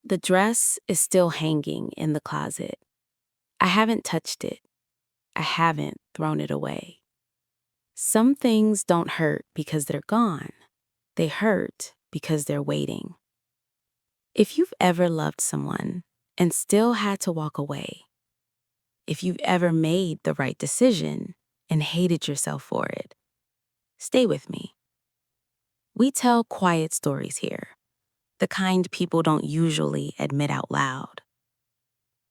The dress is still hanging in the closet. I haven't touched it. I haven't thrown it away. Some things don't hurt because they're gone. They hurt because they're waiting. If you've ever loved someone and still had to walk away, if you've ever made the right decision and hated yourself for it, stay with me. We tell quiet stories here, the kind people don't usually admit out loud.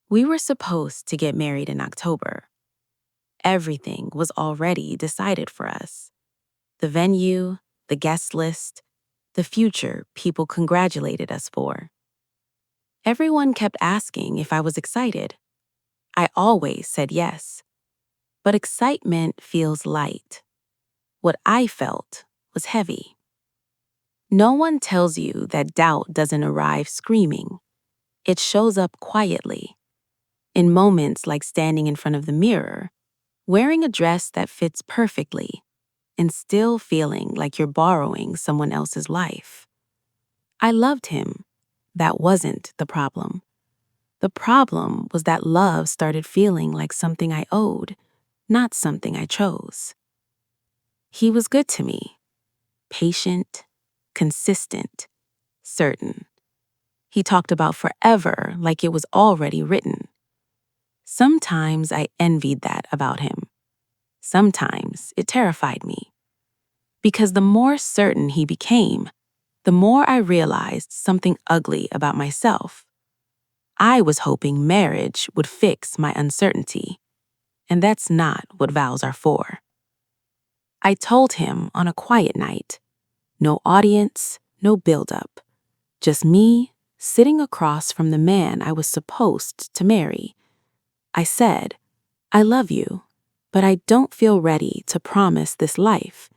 We were supposed to get married in October. Everything was already decided for us. The venue, the guest list, the future people congratulated us for. Everyone kept asking if I was excited. I always said yes. But excitement feels light. What I felt was heavy. No one tells you that doubt doesn't arrive screaming. It shows up quietly. In moments like standing in front of the mirror, wearing a dress that fits perfectly, and still feeling like you're borrowing someone else's life. I loved him. That wasn't the problem. The problem was that love started feeling like something I owed, not something I chose. He was good to me. Patient, consistent, certain. He talked about forever like it was already written. Sometimes I envied that about him. Sometimes it terrified me. Because the more certain he became, the more I realized something ugly about myself. I was hoping marriage would fix my uncertainty, and that's not what vows are for. I told him on a quiet night, no audience, no buildup, just me sitting across from the man I was supposed to marry. I said, I love you, but I don't feel ready to promise this life.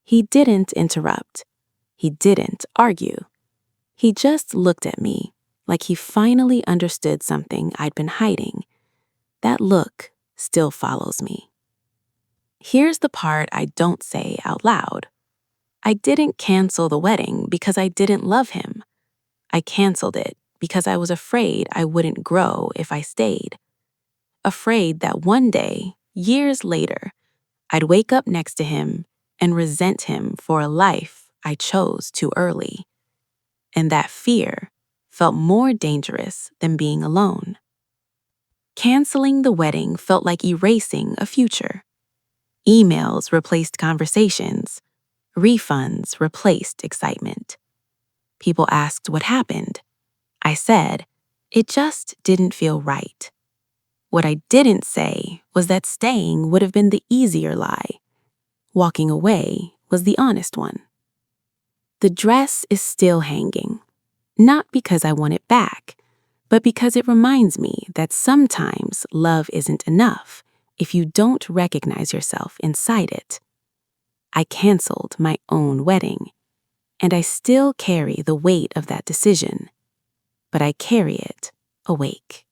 He didn't interrupt. He didn't argue. He just looked at me like he finally understood something I'd been hiding. That look still follows me. Here's the part I don't say out loud. I didn't cancel the wedding because I didn't love him. I canceled it because I was afraid I wouldn't grow if I stayed. Afraid that one day, years later, I'd wake up next to him and resent him for a life I chose too early. And that fear felt more dangerous than being alone. Canceling the wedding felt like erasing a future. Emails replaced conversations. Refunds replaced excitement. People asked what happened. I said, it just didn't feel right. What I didn't say was that staying would have been the easier lie. Walking away was the honest one. The dress is still hanging, not because I want it back, but because it reminds me that sometimes love isn't enough if you don't recognize yourself inside it. I canceled my own wedding, and I still carry the weight of that decision, but I carry it awake.